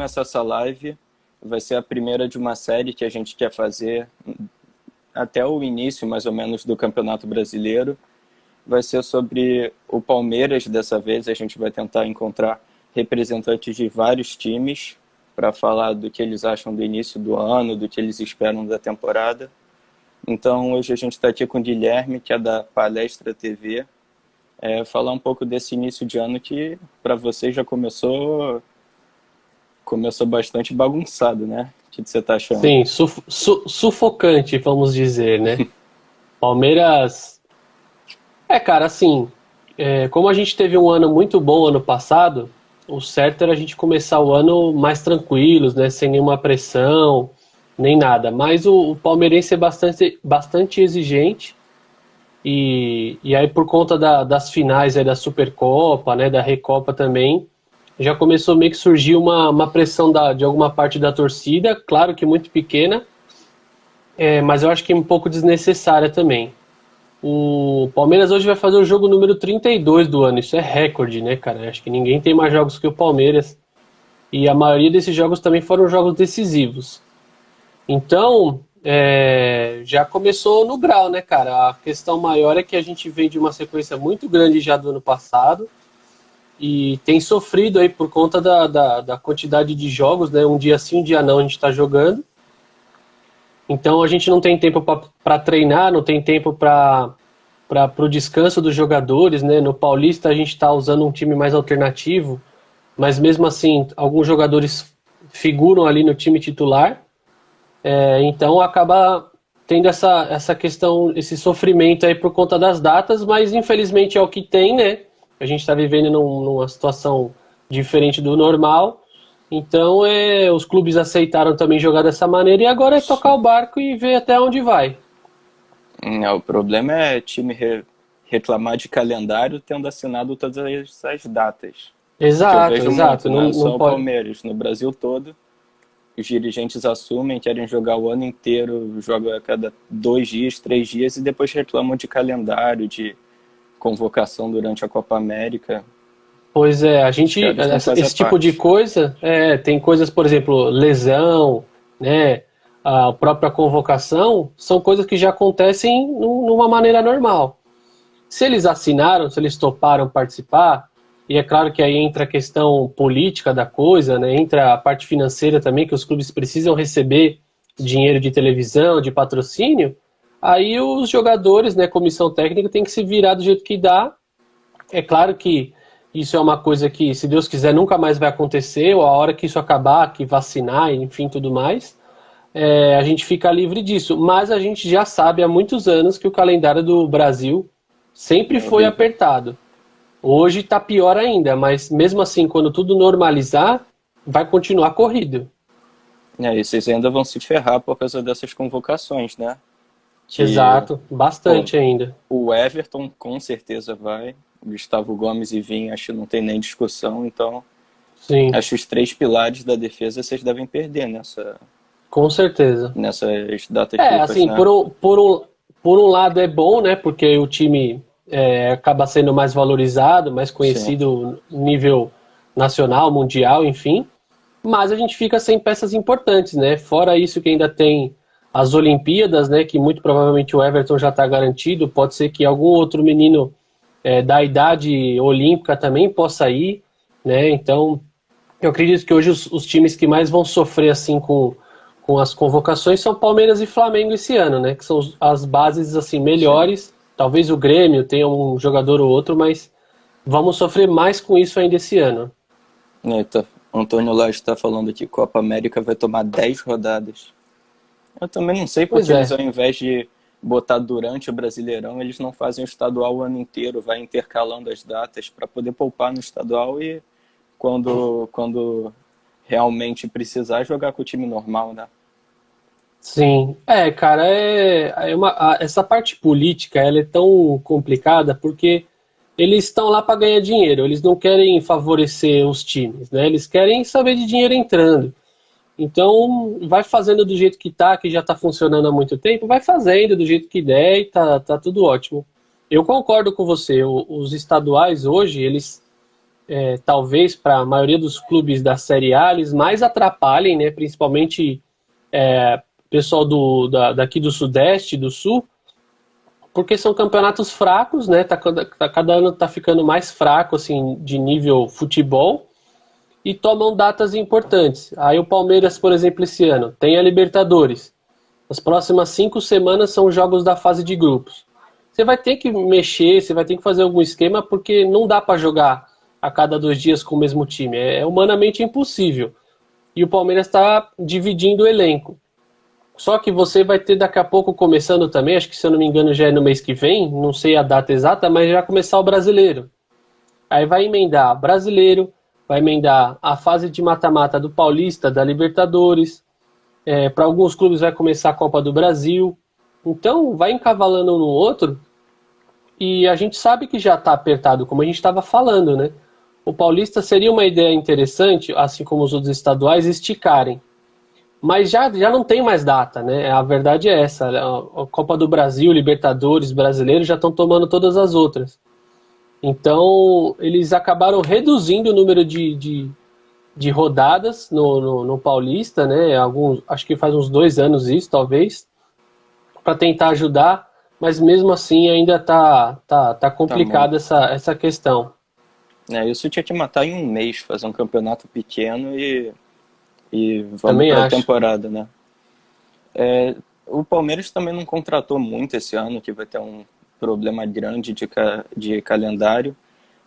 começar essa live. Vai ser a primeira de uma série que a gente quer fazer até o início, mais ou menos, do Campeonato Brasileiro. Vai ser sobre o Palmeiras dessa vez. A gente vai tentar encontrar representantes de vários times para falar do que eles acham do início do ano, do que eles esperam da temporada. Então, hoje a gente está aqui com o Guilherme, que é da Palestra TV, falar um pouco desse início de ano que, para você, já começou bastante bagunçado, né? O que você está achando? Sim, sufocante, vamos dizer, né? Palmeiras. Cara, assim, como a gente teve um ano muito bom ano passado, o certo era a gente começar o ano mais tranquilos, né? Sem nenhuma pressão, nem nada. Mas o palmeirense é bastante exigente. E aí, por conta das finais aí da Supercopa, né? Da Recopa também, já começou meio que surgir uma pressão de alguma parte da torcida, claro que muito pequena, mas eu acho que um pouco desnecessária também. O Palmeiras hoje vai fazer o jogo número 32 do ano, isso é recorde, né, cara? Acho que ninguém tem mais jogos que o Palmeiras, e a maioria desses jogos também foram jogos decisivos. Então, já começou no grau, né, cara? A questão maior é que a gente vem de uma sequência muito grande já do ano passado, e tem sofrido aí por conta da quantidade de jogos, né? Um dia sim, um dia não, a gente está jogando. Então a gente não tem tempo para treinar, não tem tempo para o descanso dos jogadores, né? No Paulista a gente está usando um time mais alternativo, mas mesmo assim alguns jogadores figuram ali no time titular. Então acaba tendo essa questão, esse sofrimento aí por conta das datas, mas infelizmente é o que tem, né? A gente está vivendo numa situação diferente do normal. Então, os clubes aceitaram também jogar dessa maneira e agora é tocar o barco e ver até onde vai. O problema é time reclamar de calendário tendo assinado todas as datas. Que eu Exato, vejo muito, exato. não Não, é não só o pode. Palmeiras. No Brasil todo, os dirigentes assumem, querem jogar o ano inteiro, jogam a cada 2 dias, 3 dias, e depois reclamam de calendário, de convocação durante a Copa América. Pois é, a Os gente, caras não fazem a esse tipo de parte. coisa, tem coisas, por exemplo, lesão, né? A própria convocação, são coisas que já acontecem numa maneira normal. Se eles assinaram, se eles toparam participar, e é claro que aí entra a questão política da coisa, né? Entra a parte financeira também, que os clubes precisam receber dinheiro de televisão, de patrocínio, aí os jogadores, né, comissão técnica, tem que se virar do jeito que dá. É claro que isso é uma coisa que, se Deus quiser, nunca mais vai acontecer, ou a hora que isso acabar, que vacinar, enfim, tudo mais, a gente fica livre disso. Mas a gente já sabe há muitos anos que o calendário do Brasil sempre É foi horrível. apertado. Hoje está pior ainda, mas mesmo assim, quando tudo normalizar, vai continuar corrido. E vocês ainda vão se ferrar por causa dessas convocações, né? Que, Exato, pô, bastante ainda. o Everton com certeza vai, o Gustavo Gomes e Vinha, acho que não tem nem discussão, então Sim, acho que os três pilares da defesa vocês devem perder com certeza. nessas datas FIFA, Assim, né? por um lado é bom, né? Porque o time acaba sendo mais valorizado, mais Sim. conhecido nível nacional, mundial, enfim. Mas a gente fica sem peças importantes, né? Fora isso que ainda tem as Olimpíadas, né? Que muito provavelmente o Everton já está garantido. Pode ser que algum outro menino da idade olímpica também possa ir, né? Então, eu acredito que hoje os times que mais vão sofrer assim com as convocações são Palmeiras e Flamengo esse ano, né? Que são as bases assim Sim. melhores. Talvez o Grêmio tenha um jogador ou outro, mas vamos sofrer mais com isso ainda esse ano. Eita, Antônio Lage está falando que Copa América vai tomar 10 rodadas. Eu também não sei Pois porque eles, é. ao invés de botar durante o Brasileirão, eles não fazem o estadual o ano inteiro, vai intercalando as datas para poder poupar no estadual e quando realmente precisar jogar com o time normal, né? Sim. Cara, essa parte política ela é tão complicada porque eles estão lá para ganhar dinheiro, eles não querem favorecer os times, né? Eles querem saber de dinheiro entrando. Então, vai fazendo do jeito que tá, que já está funcionando há muito tempo, vai fazendo do jeito que der e tá tudo ótimo. Eu concordo com você, os estaduais hoje, eles talvez para a maioria dos clubes da Série A, eles mais atrapalhem, né? Principalmente pessoal daqui do Sudeste, do Sul, porque são campeonatos fracos, né? Cada ano tá ficando mais fraco, assim, de nível futebol, e tomam datas importantes. Aí o Palmeiras, por exemplo, esse ano, tem a Libertadores. As próximas 5 semanas são os jogos da fase de grupos. Você vai ter que mexer, você vai ter que fazer algum esquema, porque não dá para jogar a cada 2 dias com o mesmo time. É humanamente impossível. E o Palmeiras está dividindo o elenco. Só que você vai ter daqui a pouco começando também, acho que se eu não me engano já é no mês que vem, não sei a data exata, mas já vai começar o Brasileiro. Aí vai emendar Brasileiro, vai emendar a fase de mata-mata do Paulista, da Libertadores. Para alguns clubes vai começar a Copa do Brasil. Então vai encavalando um no outro e a gente sabe que já está apertado, como a gente estava falando, né? O Paulista seria uma ideia interessante, assim como os outros estaduais, esticarem. Mas já não tem mais data, né? A verdade é essa. A Copa do Brasil, Libertadores, Brasileiro já estão tomando todas as outras. Então, eles acabaram reduzindo o número de rodadas no Paulista, né? Acho que faz uns 2 anos isso, talvez, para tentar ajudar, mas mesmo assim ainda tá complicada essa questão. Isso tinha que matar em um mês, fazer um campeonato pequeno e vamos Também para a temporada, né? O Palmeiras também não contratou muito esse ano, que vai ter um problema grande de calendário.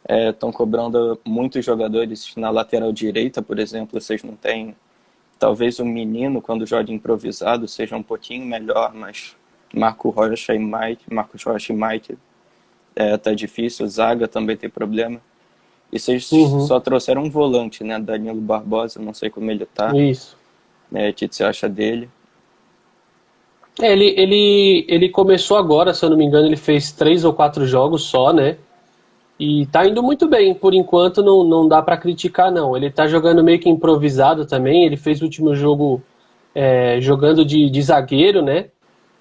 Estão cobrando muitos jogadores na lateral direita, por exemplo. Vocês não têm... Talvez o Menino, quando joga improvisado, seja um pouquinho melhor, mas Marcos Rocha e Mike tá difícil. Zaga também tem problema. E vocês só trouxeram um volante, né? Danilo Barbosa, não sei como ele tá. Isso. O que você acha dele? Ele começou agora, se eu não me engano, ele fez 3 ou 4 jogos só, né? E tá indo muito bem, por enquanto não dá para criticar, não. Ele tá jogando meio que improvisado também, ele fez o último jogo jogando de zagueiro, né?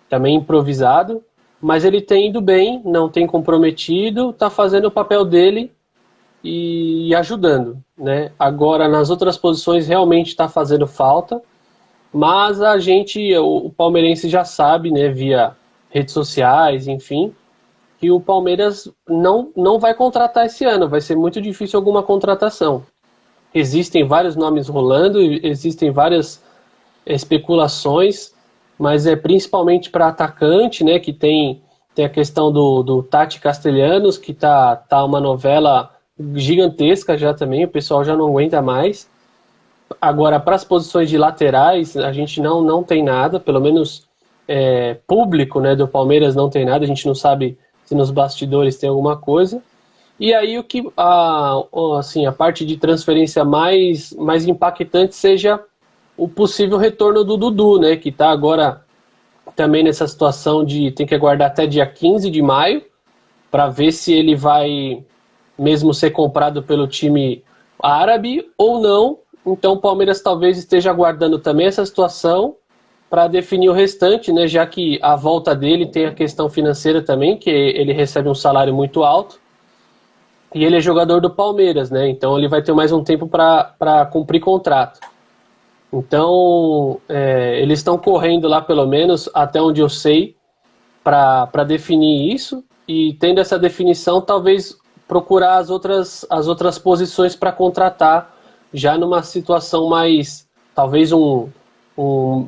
Também improvisado, mas ele tem ido bem, não tem comprometido, tá fazendo o papel dele e ajudando, né? Agora, nas outras posições, realmente está fazendo falta, mas o palmeirense já sabe, né, via redes sociais, enfim, que o Palmeiras não vai contratar esse ano, vai ser muito difícil alguma contratação. Existem vários nomes rolando, existem várias especulações, mas principalmente para atacante, né, que tem a questão do Tati Castellanos, que tá uma novela gigantesca já também, o pessoal já não aguenta mais. Agora, para as posições de laterais, a gente não tem nada, pelo menos público, né, do Palmeiras não tem nada, a gente não sabe se nos bastidores tem alguma coisa. E aí a parte de transferência mais impactante seja o possível retorno do Dudu, né, que está agora também nessa situação de ter que aguardar até dia 15 de maio para ver se ele vai mesmo ser comprado pelo time árabe ou não. Então o Palmeiras talvez esteja aguardando também essa situação para definir o restante, né? Já que a volta dele tem a questão financeira também, que ele recebe um salário muito alto e ele é jogador do Palmeiras, né? Então ele vai ter mais um tempo para cumprir contrato. Então eles estão correndo lá, pelo menos até onde eu sei, para definir isso, e tendo essa definição talvez procurar as outras posições para contratar já numa situação mais, talvez um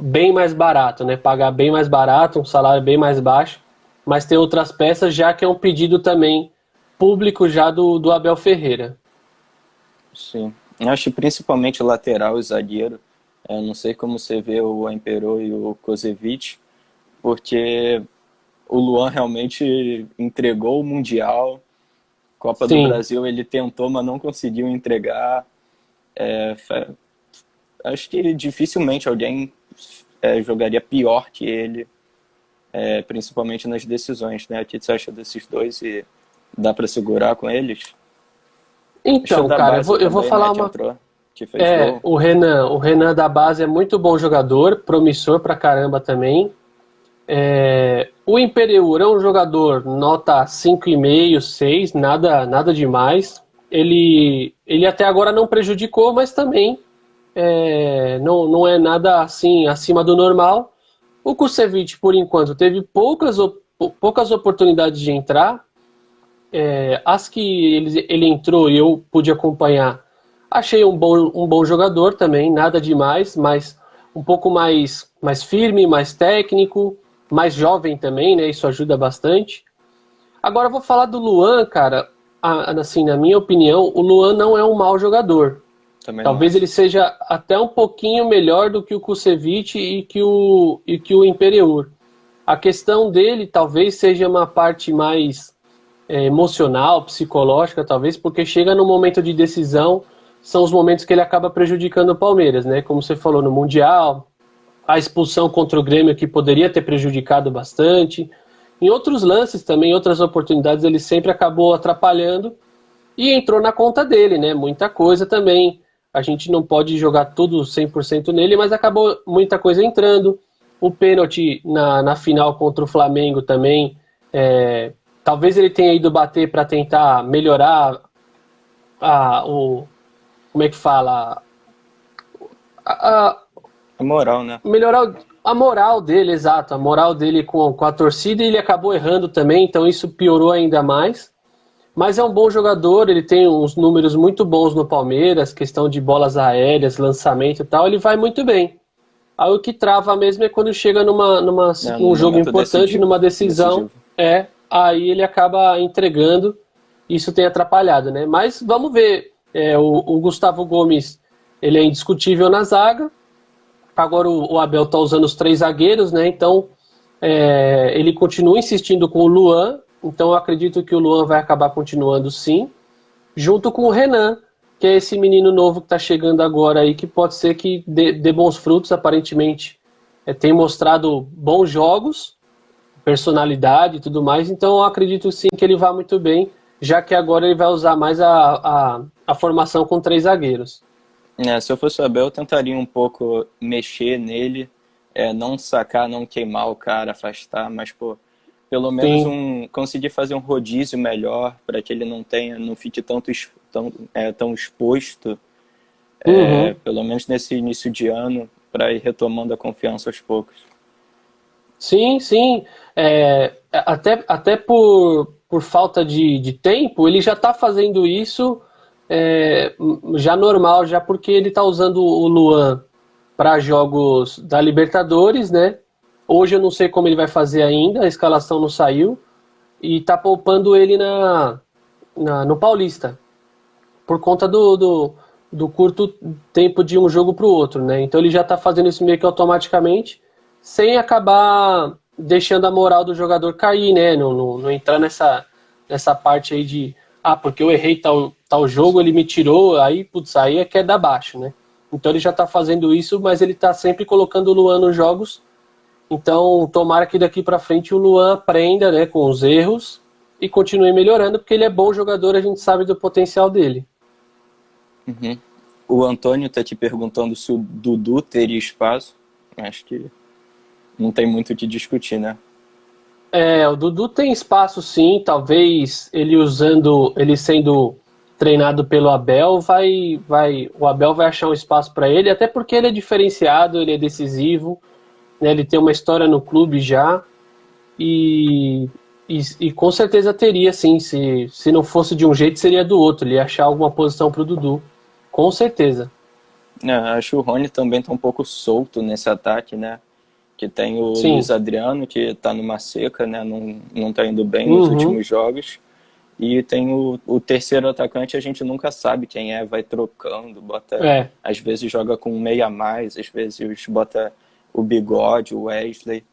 bem mais barato, né? Pagar bem mais barato, um salário bem mais baixo, mas ter outras peças, já que é um pedido também público já do Abel Ferreira. Sim, eu acho principalmente o lateral e zagueiro. Não sei como você vê o Aimperow e o Kozevic, porque o Luan realmente entregou o Mundial. Copa do Brasil ele tentou, mas não conseguiu entregar. Acho que dificilmente alguém jogaria pior que ele, principalmente nas decisões, né? O que você acha desses dois e dá para segurar com eles? Então, cara, eu vou falar que fez gol. O Renan da base é muito bom jogador, promissor pra caramba também. O Imperiur é um jogador nota 5,5, 6, nada demais. ele até agora não prejudicou, mas também não é nada assim acima do normal. O Kusevich, por enquanto, teve poucas oportunidades de entrar. As que ele entrou e eu pude acompanhar, achei um bom jogador também, nada demais, mas um pouco mais firme, mais técnico, mais jovem também, né? Isso ajuda bastante. Agora eu vou falar do Luan, cara. Assim, na minha opinião, o Luan não é um mau jogador. Também não Talvez acho. ele seja até um pouquinho melhor do que o Kusevich e que o Imperiur. A questão dele talvez seja uma parte mais emocional, psicológica, talvez, porque chega no momento de decisão, são os momentos que ele acaba prejudicando o Palmeiras, né? Como você falou, no Mundial, a expulsão contra o Grêmio que poderia ter prejudicado bastante. Em outros lances também, outras oportunidades, ele sempre acabou atrapalhando e entrou na conta dele, né? Muita coisa também. A gente não pode jogar tudo 100% nele, mas acabou muita coisa entrando. O pênalti na final contra o Flamengo também, talvez ele tenha ido bater para tentar melhorar como é que fala? A moral, né? Melhorar a moral dele, exato. A moral dele com a torcida, e ele acabou errando também, então isso piorou ainda mais. Mas é um bom jogador, ele tem uns números muito bons no Palmeiras, questão de bolas aéreas, lançamento e tal, ele vai muito bem. Aí o que trava mesmo é quando chega num jogo importante, numa decisão, aí ele acaba entregando, isso tem atrapalhado, né? Mas vamos ver, o Gustavo Gomes, ele é indiscutível na zaga, agora o Abel está usando os 3 zagueiros, né? Então ele continua insistindo com o Luan, então eu acredito que o Luan vai acabar continuando sim, junto com o Renan, que é esse menino novo que está chegando agora aí, que pode ser que dê bons frutos, aparentemente. Tem mostrado bons jogos, personalidade e tudo mais, então eu acredito sim que ele vá muito bem, já que agora ele vai usar mais a formação com 3 zagueiros. Se eu fosse o Abel, eu tentaria um pouco mexer nele, não sacar, não queimar o cara, afastar, mas, pô, pelo menos conseguir fazer um rodízio melhor para que ele não fique tão exposto, pelo menos nesse início de ano, para ir retomando a confiança aos poucos. Sim, sim. Até por falta de tempo, ele já está fazendo isso já normal, já porque ele está usando o Luan para jogos da Libertadores, né? Hoje eu não sei como ele vai fazer ainda, a escalação não saiu, e está poupando ele no Paulista, por conta do curto tempo de um jogo para o outro, né? Então ele já está fazendo isso meio que automaticamente, sem acabar deixando a moral do jogador cair, né? Não entrar nessa parte aí de porque eu errei tal jogo, ele me tirou, aí é queda abaixo, né? Então ele já está fazendo isso, mas ele está sempre colocando o Luan nos jogos. Então tomara que daqui para frente o Luan aprenda, né, com os erros e continue melhorando, porque ele é bom jogador, a gente sabe do potencial dele. Uhum. O Antônio está te perguntando se o Dudu teria espaço. Acho que não tem muito o que discutir, né? O Dudu tem espaço sim, talvez ele sendo treinado pelo Abel, o Abel vai achar um espaço para ele, até porque ele é diferenciado, ele é decisivo, né, ele tem uma história no clube já, e com certeza teria sim, se não fosse de um jeito seria do outro, ele ia achar alguma posição para o Dudu, com certeza. Acho que o Rony também está um pouco solto nesse ataque, né? Que tem o Luiz Adriano, que está numa seca, né? Não está indo bem nos últimos jogos. E tem o terceiro atacante, a gente nunca sabe quem vai trocando, às vezes joga com um meia a mais, às vezes bota o Bigode, o Wesley.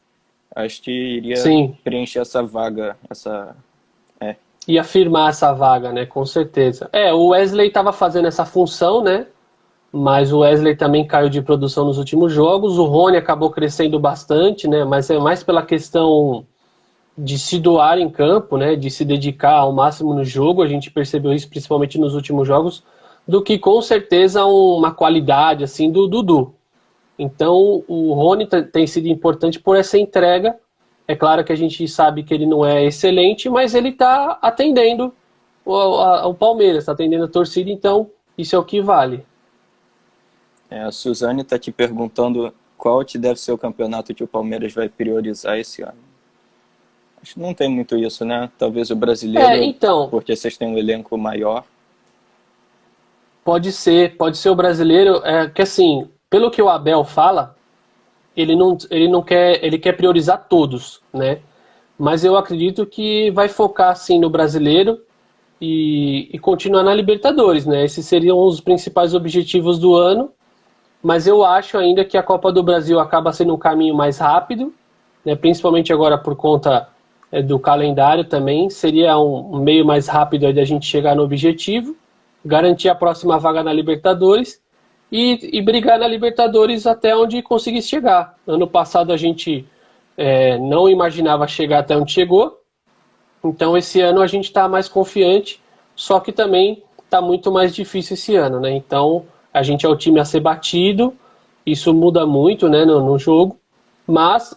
Acho que iria preencher essa vaga, Ia firmar essa vaga, né? Com certeza. O Wesley estava fazendo essa função, né? Mas o Wesley também caiu de produção nos últimos jogos. O Rony acabou crescendo bastante, né? Mas é mais pela questão de se doar em campo, né? De se dedicar ao máximo no jogo. A gente percebeu isso principalmente nos últimos jogos, do que com certeza uma qualidade assim do Dudu. Então o Rony tem sido importante por essa entrega. É claro que a gente sabe que ele não é excelente, mas ele está atendendo o Palmeiras, está atendendo a torcida, então isso é o que vale. A Suzane está aqui perguntando qual que deve ser o campeonato que o Palmeiras vai priorizar esse ano. Acho que não tem muito isso, né? Talvez o brasileiro, Então, porque vocês têm um elenco maior. pode ser o brasileiro, que assim, pelo que o Abel fala, ele não quer, ele quer priorizar todos, né? Mas eu acredito que vai focar assim no brasileiro e continuar na Libertadores, né? Esses seriam os principais objetivos do ano, mas eu acho ainda que a Copa do Brasil acaba sendo um caminho mais rápido, né? Principalmente agora por conta do calendário também, seria um meio mais rápido aí da gente chegar no objetivo, garantir a próxima vaga na Libertadores e brigar na Libertadores até onde conseguir chegar. Ano passado a gente não imaginava chegar até onde chegou, então esse ano a gente está mais confiante, só que também está muito mais difícil esse ano, né? Então a gente é o time a ser batido, isso muda muito, né, no jogo, mas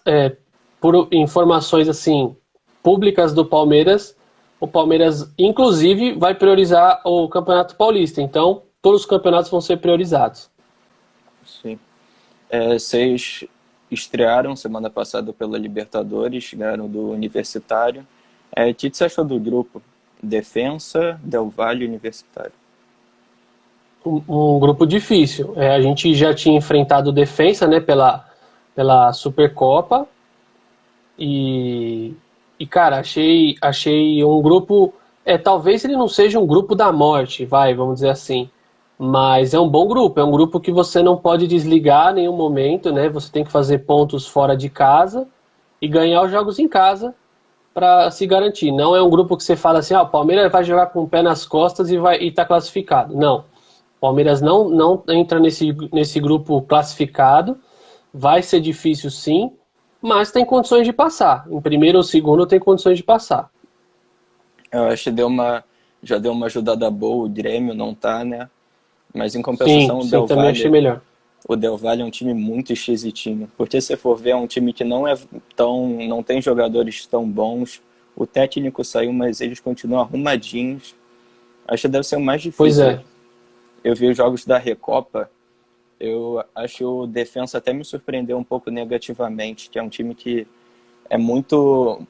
por informações assim públicas do Palmeiras, o Palmeiras inclusive vai priorizar o Campeonato Paulista, então todos os campeonatos vão ser priorizados. Sim. Vocês estrearam semana passada pela Libertadores, ganharam do Universitário. O que você achou do grupo? Defensa, Del Valle e Universitário. Um grupo difícil. A gente já tinha enfrentado Defensa, né, pela Supercopa cara, achei um grupo, talvez ele não seja um grupo da morte, vamos dizer assim, mas é um bom grupo, é um grupo que você não pode desligar em nenhum momento, né, você tem que fazer pontos fora de casa e ganhar os jogos em casa para se garantir. Não é um grupo que você fala assim, o Palmeiras vai jogar com o pé nas costas e tá classificado. Não. O Palmeiras não entra nesse grupo classificado. Vai ser difícil sim, mas tem condições de passar. Em primeiro ou segundo tem condições de passar. Eu acho que já deu uma ajudada boa, o Grêmio não tá, né? Mas em compensação Sim, também achei melhor. O Del Valle é um time muito esquisitinho. Porque se for ver, é um time que não tem jogadores tão bons. O técnico saiu, mas eles continuam arrumadinhos. Acho que deve ser o mais difícil. Pois é. Eu vi os jogos da Recopa. Eu acho que o Defensa até me surpreendeu um pouco negativamente, que é um time que é muito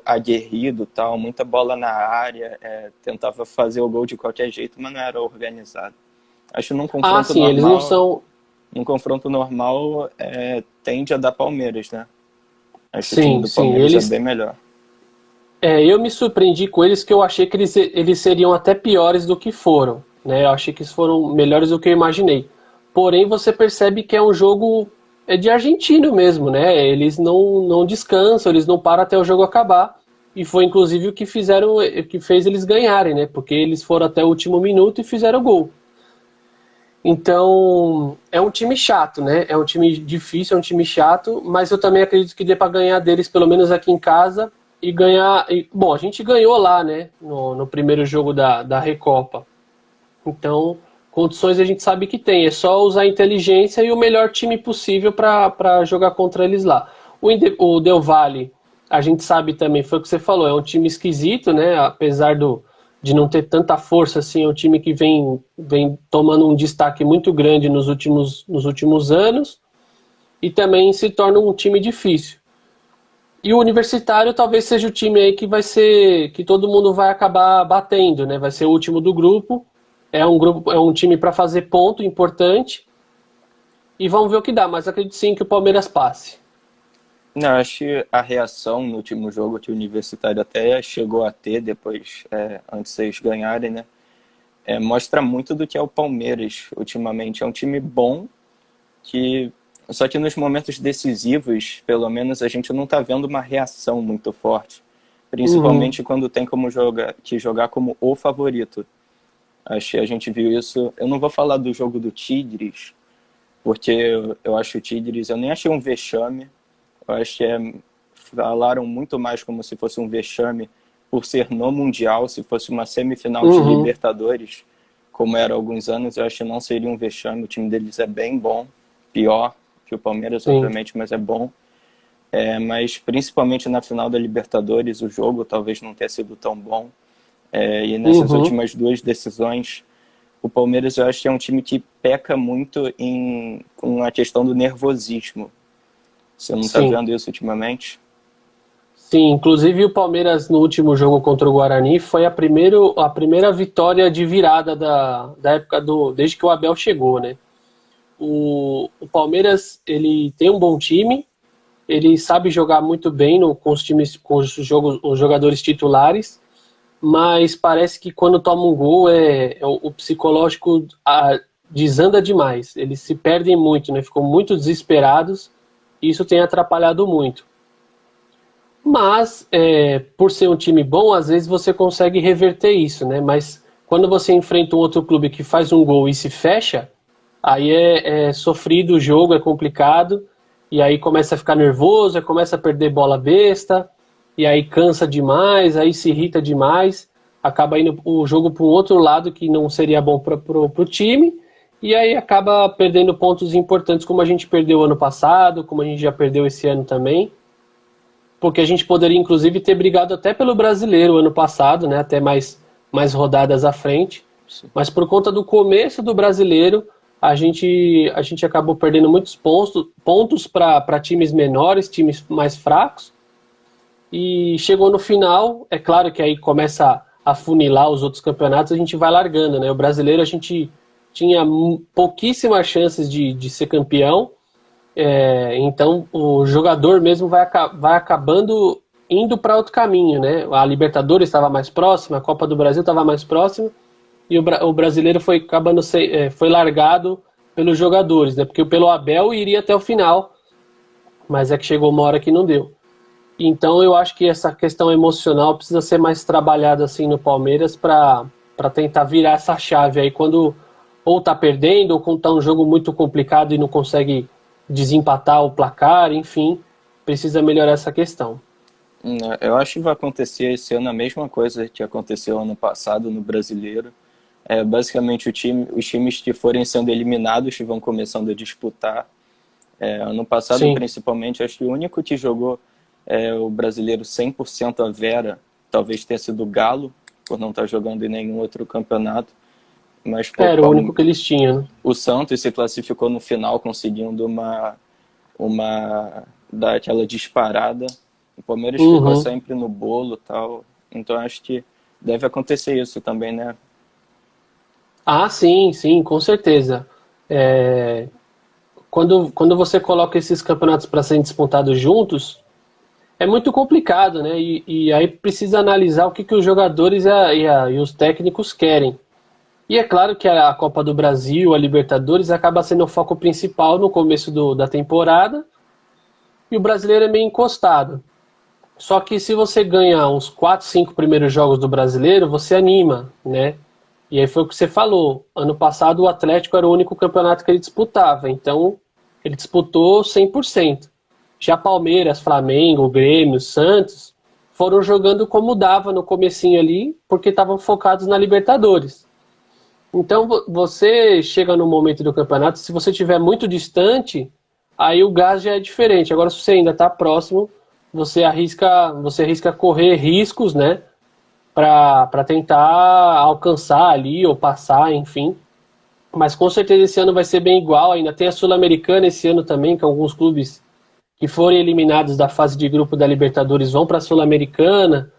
aguerrido, tal, muita bola na área, tentava fazer o gol de qualquer jeito, mas não era organizado. Acho que num confronto sim, normal, eles não são... num confronto normal tende a dar Palmeiras, né? Acho que o time do Palmeiras é bem melhor. Eu me surpreendi com eles, que eu achei que eles seriam até piores do que foram, né? Eu achei que eles foram melhores do que eu imaginei. Porém, você percebe que é um jogo de argentino mesmo, né? Eles não descansam, eles não param até o jogo acabar. E foi inclusive o que fez eles ganharem, né? Porque eles foram até o último minuto e fizeram o gol. Então, é um time chato, né? É um time difícil, é um time chato, mas eu também acredito que dê para ganhar deles, pelo menos aqui em casa, e ganhar... Bom, a gente ganhou lá, né? No primeiro jogo da Recopa. Então, condições a gente sabe que tem. É só usar a inteligência e o melhor time possível para jogar contra eles lá. O Del Valle, a gente sabe também, foi o que você falou, é um time esquisito, né? Apesar de não ter tanta força, assim, é um time que vem tomando um destaque muito grande nos últimos anos e também se torna um time difícil. E o Universitário talvez seja o time aí que todo mundo vai acabar batendo, né? Vai ser o último do grupo. É um time para fazer ponto importante. E vamos ver o que dá, mas acredito sim que o Palmeiras passe. Não, acho que a reação no último jogo que o Universitário até chegou a ter depois, antes de vocês ganharem, né? Mostra muito do que é o Palmeiras ultimamente. É um time bom, só que nos momentos decisivos, pelo menos, a gente não está vendo uma reação muito forte. Principalmente quando tem que jogar como o favorito. Acho que a gente viu isso. Eu não vou falar do jogo do Tigres, porque eu acho o Tigres, eu nem achei um vexame. Eu acho que falaram muito mais como se fosse um vexame por ser no Mundial. Se fosse uma semifinal de Libertadores, como era há alguns anos, eu acho que não seria um vexame. O time deles é bem bom, pior que o Palmeiras, obviamente, mas é bom. Mas principalmente na final da Libertadores, o jogo talvez não tenha sido tão bom. E nessas Uhum. últimas duas decisões, o Palmeiras eu acho que é um time que peca muito com a questão do nervosismo. Você não está Sim. vendo isso ultimamente? Sim, inclusive o Palmeiras no último jogo contra o Guarani foi a primeira vitória de virada da época desde que o Abel chegou, né? O Palmeiras, ele tem um bom time, ele sabe jogar muito bem com os times, os jogadores titulares, mas parece que quando toma um gol o psicológico desanda demais. Eles se perdem muito, né? Ficam muito desesperados e isso tem atrapalhado muito. Mas, por ser um time bom, às vezes você consegue reverter isso, né? Mas quando você enfrenta um outro clube que faz um gol e se fecha, aí é sofrido o jogo, é complicado, e aí começa a ficar nervoso, aí começa a perder bola besta, e aí cansa demais, aí se irrita demais, acaba indo o jogo para um outro lado que não seria bom para o time, e aí acaba perdendo pontos importantes, como a gente perdeu ano passado, como a gente já perdeu esse ano também. Porque a gente poderia, inclusive, ter brigado até pelo brasileiro ano passado, né? Até mais rodadas à frente. Sim. Mas por conta do começo do brasileiro, a gente acabou perdendo muitos pontos para times menores, times mais fracos. E chegou no final, é claro que aí começa a funilar os outros campeonatos, a gente vai largando, né? O brasileiro a gente tinha pouquíssimas chances de ser campeão. Então o jogador mesmo vai acabando indo para outro caminho, né? A Libertadores estava mais próxima, a Copa do Brasil estava mais próxima e o brasileiro foi acabando foi largado pelos jogadores, né? Porque pelo Abel iria até o final, mas é que chegou uma hora que não deu. Então eu acho que essa questão emocional precisa ser mais trabalhada assim no Palmeiras para tentar virar essa chave aí quando ou tá perdendo ou quando tá um jogo muito complicado e não consegue desempatar o placar, enfim, precisa melhorar essa questão. Eu acho que vai acontecer esse ano a mesma coisa que aconteceu ano passado no Brasileiro. Basicamente, os times que forem sendo eliminados que vão começando a disputar. Ano passado, Sim. principalmente, acho que o único que jogou o Brasileiro 100% a Vera talvez tenha sido o Galo, por não estar jogando em nenhum outro campeonato. Mas pô, Era o único que eles tinham, né? o Santos se classificou no final, conseguindo uma daquela disparada. O Palmeiras ficou Uhum. sempre no bolo e tal. Então acho que deve acontecer isso também, né? Ah, sim, sim, com certeza. É, quando você coloca esses campeonatos para serem disputados juntos, é muito complicado, né? E aí precisa analisar o que os jogadores e os técnicos querem. E é claro que a Copa do Brasil, a Libertadores, acaba sendo o foco principal no começo da temporada, e o brasileiro é meio encostado. Só que se você ganhar uns 4, 5 primeiros jogos do brasileiro, você anima, né? E aí foi o que você falou. Ano passado o Atlético era o único campeonato que ele disputava, então ele disputou 100%. Já Palmeiras, Flamengo, Grêmio, Santos foram jogando como dava no comecinho ali, porque estavam focados na Libertadores. Então você chega no momento do campeonato, se você estiver muito distante, aí o gás já é diferente. Agora, se você ainda está próximo, você arrisca correr riscos, né? Para tentar alcançar ali ou passar, enfim. Mas com certeza esse ano vai ser bem igual. Ainda tem a Sul-Americana esse ano também, que alguns clubes que forem eliminados da fase de grupo da Libertadores vão para a Sul-Americana,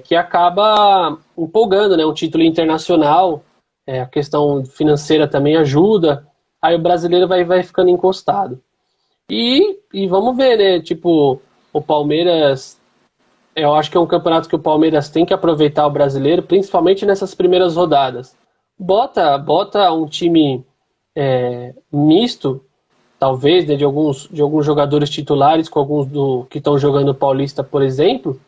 que acaba empolgando, né? Um título internacional, a questão financeira também ajuda. Aí o brasileiro vai ficando encostado. E vamos ver, né? Tipo, o Palmeiras, eu acho que é um campeonato que o Palmeiras tem que aproveitar o brasileiro, principalmente nessas primeiras rodadas. Bota um time misto, talvez, né, de alguns jogadores titulares, com alguns que estão jogando o Paulista, por exemplo,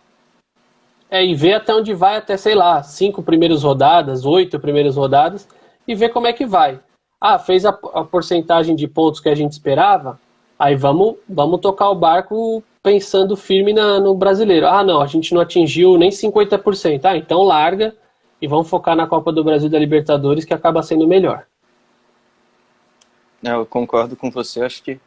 e ver até onde vai, até, sei lá, 5 primeiras rodadas, 8 primeiras rodadas, e ver como é que vai. Ah, fez a porcentagem de pontos que a gente esperava, aí vamos tocar o barco pensando firme no brasileiro. Ah, não, a gente não atingiu nem 50%. Ah, então larga e vamos focar na Copa do Brasil e da Libertadores, que acaba sendo melhor. Eu concordo com você. Acho que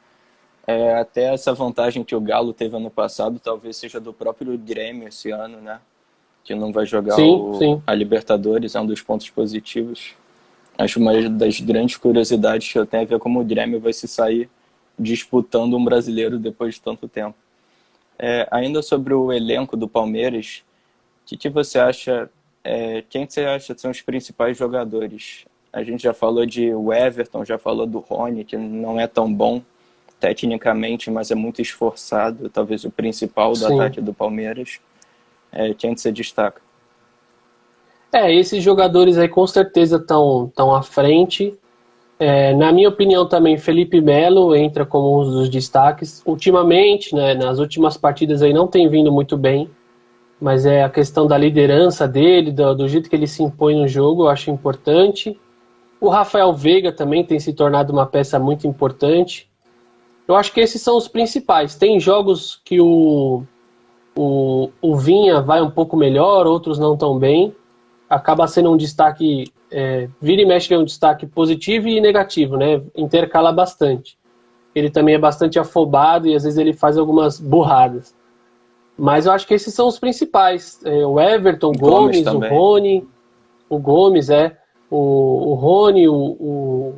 até essa vantagem que o Galo teve ano passado talvez seja do próprio Grêmio esse ano, né? que não vai jogar Sim. a Libertadores, é um dos pontos positivos. Acho uma das grandes curiosidades que eu tenho a ver como o Grêmio vai se sair disputando um brasileiro depois de tanto tempo. Ainda sobre o elenco do Palmeiras, o que você acha, quem você acha que são os principais jogadores? A gente já falou de o Everton, já falou do Rony, que não é tão bom tecnicamente, mas é muito esforçado, talvez o principal do ataque do Palmeiras. Quem você destaca? Esses jogadores aí com certeza estão à frente. Na minha opinião também, Felipe Melo entra como um dos destaques. Ultimamente, né, nas últimas partidas aí não tem vindo muito bem, mas é a questão da liderança dele, do jeito que ele se impõe no jogo, eu acho importante. O Rafael Veiga também tem se tornado uma peça muito importante. Eu acho que esses são os principais. Tem jogos que o Vinha vai um pouco melhor, outros não tão bem. Acaba sendo um destaque, vira e mexe é um destaque positivo e negativo, né? Intercala bastante. Ele também é bastante afobado e às vezes ele faz algumas burradas. Mas eu acho que esses são os principais. O Everton, Gomes o Rony, o Gomes, o Rony, o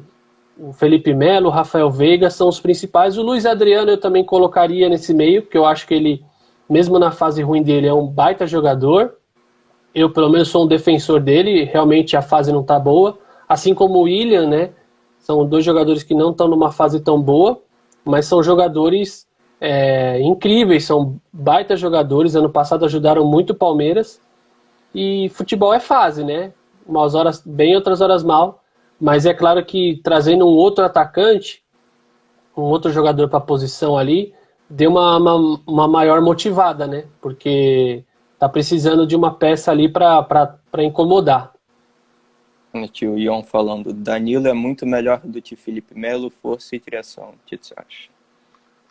Felipe Melo, o Rafael Veiga são os principais. O Luiz Adriano eu também colocaria nesse meio, porque eu acho que ele, mesmo na fase ruim dele, é um baita jogador. Eu, pelo menos, sou um defensor dele. Realmente a fase não está boa. Assim como o William, né? São dois jogadores que não estão numa fase tão boa, mas são jogadores incríveis, são baita jogadores. Ano passado ajudaram muito o Palmeiras. E futebol é fase, né? Umas horas bem, outras horas mal. Mas é claro que trazendo um outro atacante, um outro jogador para a posição ali, deu uma maior motivada, né? Porque tá precisando de uma peça ali para incomodar. Aqui o Ion falando, Danilo é muito melhor do que Felipe Melo, força e criação. O que você acha?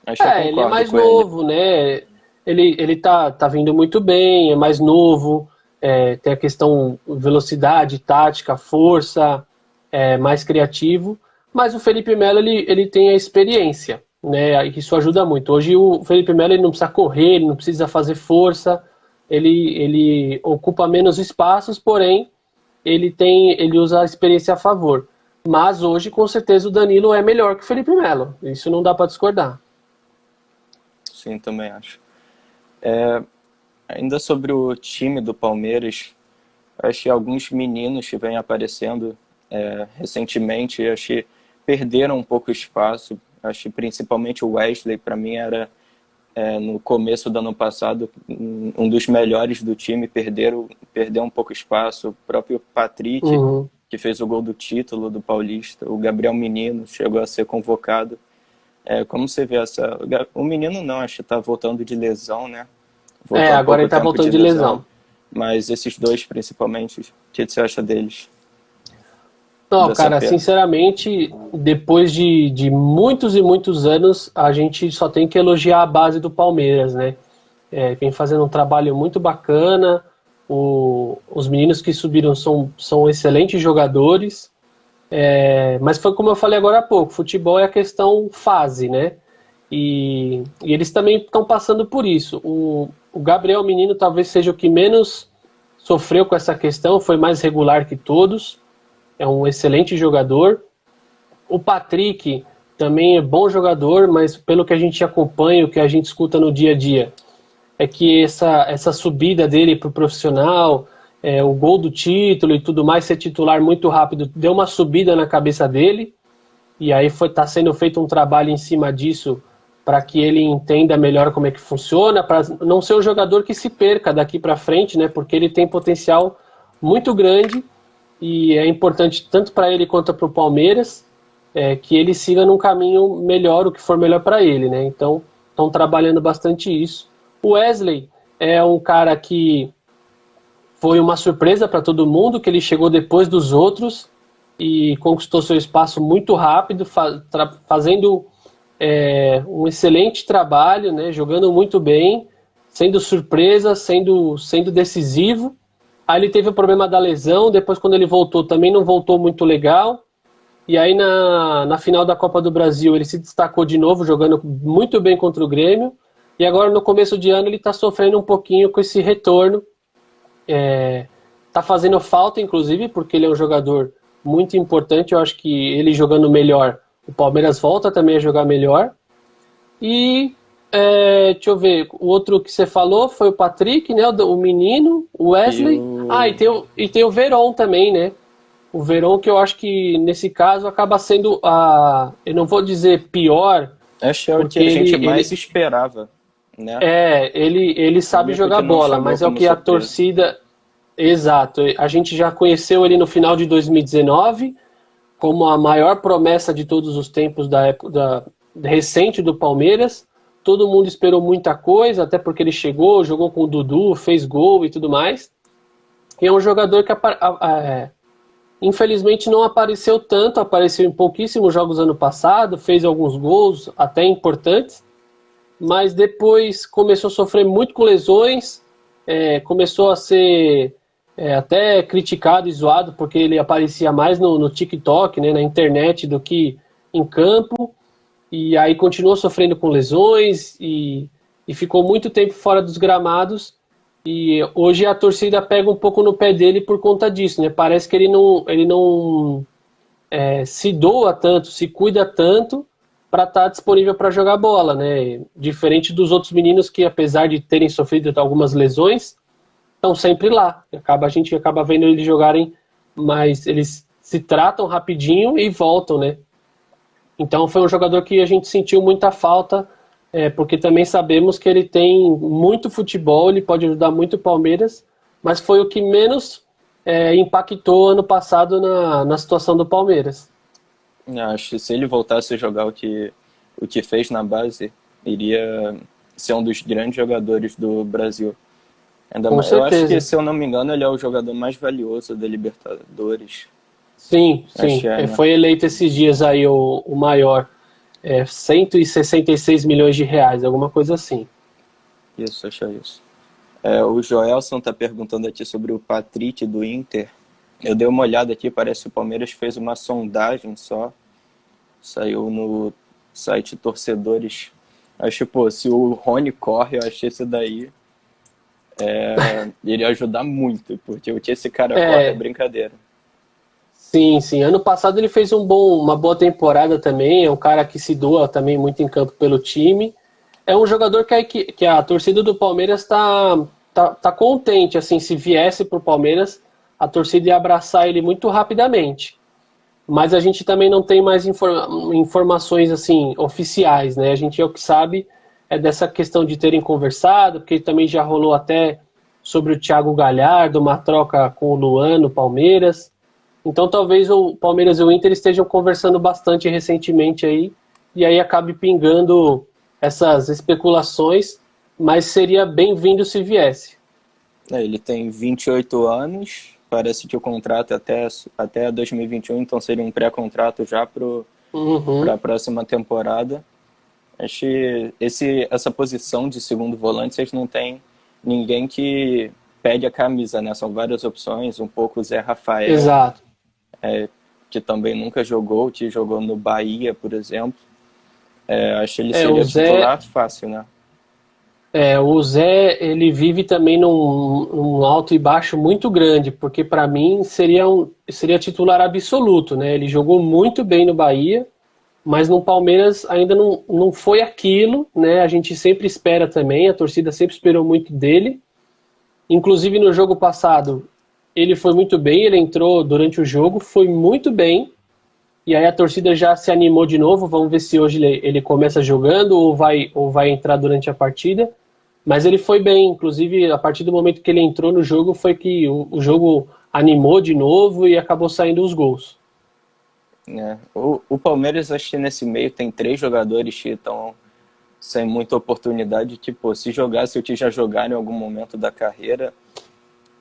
Acho que eu concordo ele é mais com novo, né? Ele tá vindo muito bem, é mais novo, tem a questão velocidade, tática, força, mais criativo, mas o Felipe Melo ele tem a experiência, né? E isso ajuda muito. Hoje o Felipe Melo ele não precisa correr, ele não precisa fazer força, ele ocupa menos espaços, porém ele usa a experiência a favor. Mas hoje com certeza o Danilo é melhor que o Felipe Melo, isso não dá para discordar. Sim, também acho. Ainda sobre o time do Palmeiras, acho que alguns meninos que vêm aparecendo recentemente, acho que perderam um pouco espaço. Acho que principalmente o Wesley, para mim, era no começo do ano passado um dos melhores do time, perdeu um pouco espaço. O próprio Patrick, que fez o gol do título do Paulista, o Gabriel Menino chegou a ser convocado. Como você vê o menino não, acho que está voltando de lesão, né? Agora ele está voltando de lesão. Mas esses dois, principalmente, o que você acha deles? Não, cara, sinceramente, depois de muitos e muitos anos, a gente só tem que elogiar a base do Palmeiras, né? Vem fazendo um trabalho muito bacana, os meninos que subiram são excelentes jogadores, mas foi como eu falei agora há pouco, futebol é a questão fase, né? E eles também estão passando por isso. O Gabriel Menino talvez seja o que menos sofreu com essa questão, foi mais regular que todos. É um excelente jogador. O Patrick também é bom jogador, mas pelo que a gente acompanha, o que a gente escuta no dia a dia, é que essa subida dele para o profissional, o gol do título e tudo mais, ser titular muito rápido, deu uma subida na cabeça dele. E aí está sendo feito um trabalho em cima disso para que ele entenda melhor como é que funciona, para não ser um jogador que se perca daqui para frente, né? Porque ele tem potencial muito grande. E é importante tanto para ele quanto para o Palmeiras que ele siga num caminho melhor, o que for melhor para ele, né? Então, estão trabalhando bastante isso. O Wesley é um cara que foi uma surpresa para todo mundo, que ele chegou depois dos outros e conquistou seu espaço muito rápido, fazendo um excelente trabalho, né? Jogando muito bem, sendo surpresa, sendo decisivo. Aí ele teve o problema da lesão, depois quando ele voltou também não voltou muito legal. E aí na final da Copa do Brasil ele se destacou de novo, jogando muito bem contra o Grêmio. E agora no começo de ano ele está sofrendo um pouquinho com esse retorno. tá fazendo falta, inclusive, porque ele é um jogador muito importante. Eu acho que ele jogando melhor, o Palmeiras volta também a jogar melhor. E deixa eu ver, o outro que você falou foi o Patrick, né? O menino, o Wesley. E tem o Veron também, né? O Veron, que eu acho que nesse caso acaba sendo eu não vou dizer pior, Acho que é o que porque a gente mais esperava, né? ele sabe Único jogar que não bola, chegou mas é o como que a surpresa. torcida. Exato, a gente já conheceu ele no final de 2019 como a maior promessa de todos os tempos da época recente do Palmeiras. Todo mundo esperou muita coisa, até porque ele jogou com o Dudu, fez gol e tudo mais. E é um jogador que infelizmente não apareceu tanto, apareceu em pouquíssimos jogos ano passado, fez alguns gols até importantes, mas depois começou a sofrer muito com lesões, começou a ser até criticado e zoado porque ele aparecia mais no TikTok, né, na internet, do que em campo, e aí continuou sofrendo com lesões e ficou muito tempo fora dos gramados. E hoje a torcida pega um pouco no pé dele por conta disso, né? Parece que ele não se doa tanto, se cuida tanto para estar disponível para jogar bola, né? Diferente dos outros meninos que, apesar de terem sofrido algumas lesões, estão sempre lá. A gente acaba vendo eles jogarem, mas eles se tratam rapidinho e voltam, né? Então foi um jogador que a gente sentiu muita falta, porque também sabemos que ele tem muito futebol, ele pode ajudar muito o Palmeiras, mas foi o que menos impactou ano passado na situação do Palmeiras. Acho que se ele voltasse a jogar o que fez na base, iria ser um dos grandes jogadores do Brasil. Ainda Com mais, eu acho que, certeza. se eu não me engano, ele é o jogador mais valioso da Libertadores. Sim, Acho sim. que é, né? Foi eleito esses dias aí o maior. 166 milhões de reais, alguma coisa assim. Isso, acho que é isso. O Joelson está perguntando aqui sobre o Patrick do Inter. Eu dei uma olhada aqui, parece que o Palmeiras fez uma sondagem só. Saiu no site Torcedores. Acho, pô, se o Rony corre, eu acho que esse daí iria ajudar muito, porque o que esse cara corre é brincadeira. Sim, sim. Ano passado ele fez uma boa temporada também. É um cara que se doa também muito em campo pelo time. É um jogador que a torcida do Palmeiras tá contente. Assim, se viesse pro Palmeiras, a torcida ia abraçar ele muito rapidamente. Mas a gente também não tem mais informações assim oficiais, né? A gente o que sabe dessa questão de terem conversado, porque também já rolou até sobre o Thiago Galhardo, uma troca com o Luan no Palmeiras. Então talvez o Palmeiras e o Inter estejam conversando bastante recentemente aí, e aí acabe pingando essas especulações, mas seria bem-vindo se viesse. Ele tem 28 anos, parece que o contrato é até 2021, então seria um pré-contrato já para a próxima temporada. Acho que essa posição de segundo volante, vocês não têm ninguém que pede a camisa, né? São várias opções, um pouco o Zé Rafael, Exato. que também nunca jogou, que jogou no Bahia, por exemplo. Acho que ele seria O Zé, titular fácil, né? o Zé, ele vive também num alto e baixo muito grande, porque para mim seria titular absoluto, né? Ele jogou muito bem no Bahia, mas no Palmeiras ainda não foi aquilo, né? A gente sempre espera também, a torcida sempre esperou muito dele. Inclusive no jogo passado, ele foi muito bem, ele entrou durante o jogo, foi muito bem, e aí a torcida já se animou de novo. Vamos ver se hoje ele começa jogando ou vai entrar durante a partida. Mas ele foi bem, inclusive a partir do momento que ele entrou no jogo foi que o jogo animou de novo e acabou saindo os gols. O Palmeiras, acho que nesse meio tem 3 jogadores que estão sem muita oportunidade, que, pô, se jogasse o que já jogaram em algum momento da carreira,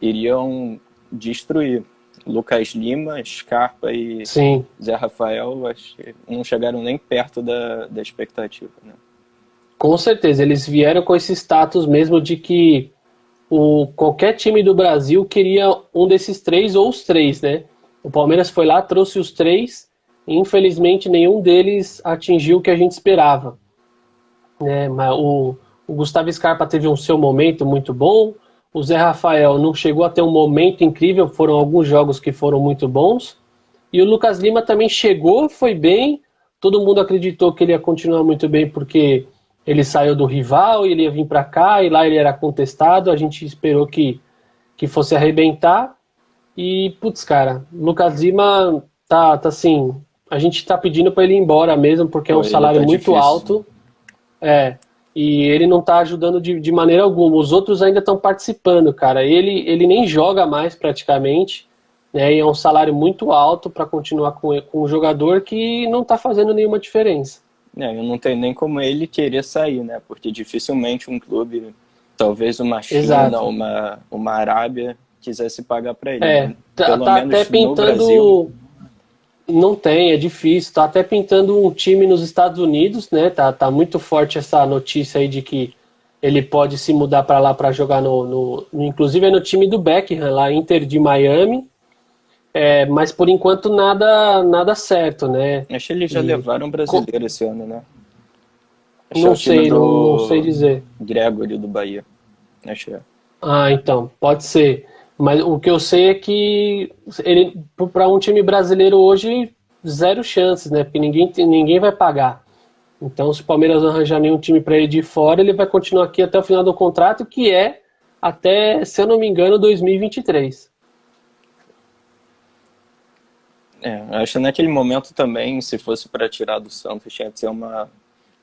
iriam destruir. Lucas Lima, Scarpa e Sim. Zé Rafael, acho que não chegaram nem perto da expectativa, né? Com certeza, eles vieram com esse status mesmo de que qualquer time do Brasil queria um desses 3 ou os 3, né? O Palmeiras foi lá, trouxe os 3, e infelizmente nenhum deles atingiu o que a gente esperava, né? Mas o Gustavo Scarpa teve um seu momento muito bom, O Zé Rafael não chegou a ter um momento incrível, foram alguns jogos que foram muito bons. E o Lucas Lima também chegou, foi bem. Todo mundo acreditou que ele ia continuar muito bem porque ele saiu do rival, ele ia vir para cá e lá ele era contestado. A gente esperou que fosse arrebentar. E, putz, cara, o Lucas Lima tá assim. A gente tá pedindo para ele ir embora mesmo porque é um salário muito difícil. alto. E ele não tá ajudando de maneira alguma. Os outros ainda estão participando, cara. Ele nem joga mais praticamente, né? E é um salário muito alto para continuar com um jogador que não tá fazendo nenhuma diferença. Eu não tenho nem como ele querer sair, né? Porque dificilmente um clube, talvez uma China, Exato. uma Arábia, quisesse pagar para ele. É, Pelo tá menos até no Brasil. pintando. Não tem, é difícil. Tá até pintando um time nos Estados Unidos, né? Tá muito forte essa notícia aí de que ele pode se mudar para lá para jogar inclusive é no time do Beckham, lá Inter de Miami. Mas por enquanto nada certo, né? Acho que eles já levaram um brasileiro esse ano, né? Acho que é Não o time sei, não sei dizer. Gregory do Bahia. Acho que é. Ah, então, pode ser. Mas o que eu sei é que ele, para um time brasileiro hoje, zero chances, né? Porque ninguém vai pagar. Então, se o Palmeiras não arranjar nenhum time para ele de fora, ele vai continuar aqui até o final do contrato, que é até, se eu não me engano, 2023. Acho que naquele momento também, se fosse para tirar do Santos, tinha que ser uma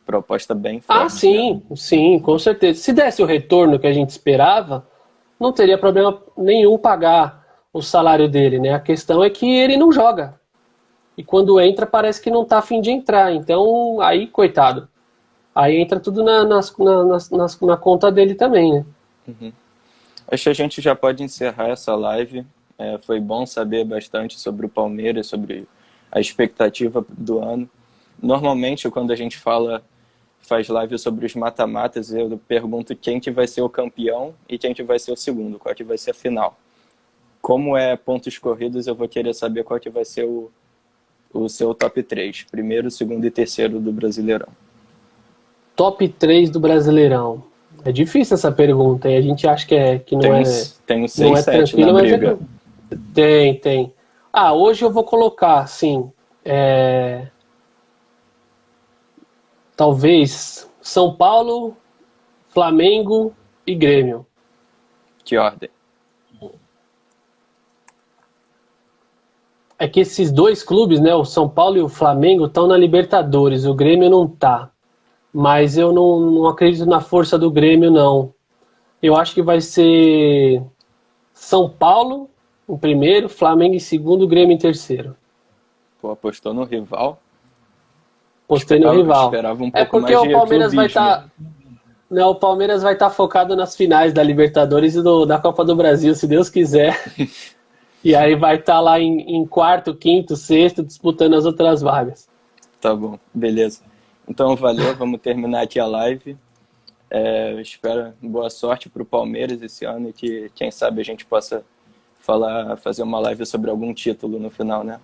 proposta bem forte. Ah, sim, né? sim, com certeza. Se desse o retorno que a gente esperava, não teria problema nenhum pagar o salário dele, né? A questão é que ele não joga. E quando entra, parece que não tá a fim de entrar. Então, aí, coitado. Aí entra tudo na conta dele também, né? Acho que a gente já pode encerrar essa live. Foi bom saber bastante sobre o Palmeiras, sobre a expectativa do ano. Normalmente, quando a gente faz live sobre os mata-matas, eu pergunto quem que vai ser o campeão e quem que vai ser o segundo, qual que vai ser a final. Como é pontos corridos, eu vou querer saber qual que vai ser o seu top 3. Primeiro, segundo e terceiro do Brasileirão. Top 3 do Brasileirão. É difícil essa pergunta, e a gente acha que não tem uns não 6, é 7 tranquilo, na mas briga. Tem. Hoje eu vou colocar, assim, talvez São Paulo, Flamengo e Grêmio. Que ordem? É que esses dois clubes, né, o São Paulo e o Flamengo, estão na Libertadores, o Grêmio não tá. Mas eu não acredito na força do Grêmio, não. Eu acho que vai ser São Paulo em primeiro, Flamengo em segundo, Grêmio em terceiro. Pô, apostou no rival? Postei no rival. Esperava um É pouco porque mais o de Palmeiras vai clubismo. estar. Não, o Palmeiras vai estar focado nas finais da Libertadores e da Copa do Brasil, se Deus quiser. E aí vai estar lá em quarto, quinto, sexto, disputando as outras vagas. Tá bom, beleza. Então, valeu, vamos terminar aqui a live. Espero boa sorte para o Palmeiras esse ano e que, quem sabe, a gente possa fazer uma live sobre algum título no final, né?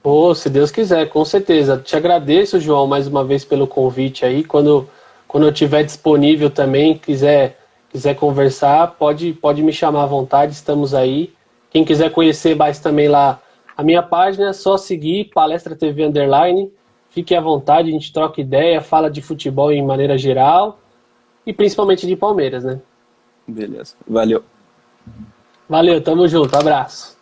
Pô, se Deus quiser, com certeza. Te agradeço, João, mais uma vez pelo convite aí. Quando eu estiver disponível também, quiser conversar, pode me chamar à vontade, estamos aí. Quem quiser conhecer mais também lá a minha página, é só seguir Palestra TV Underline. Fique à vontade, a gente troca ideia, fala de futebol em maneira geral e principalmente de Palmeiras, né? Beleza, valeu. Valeu, tamo junto, abraço.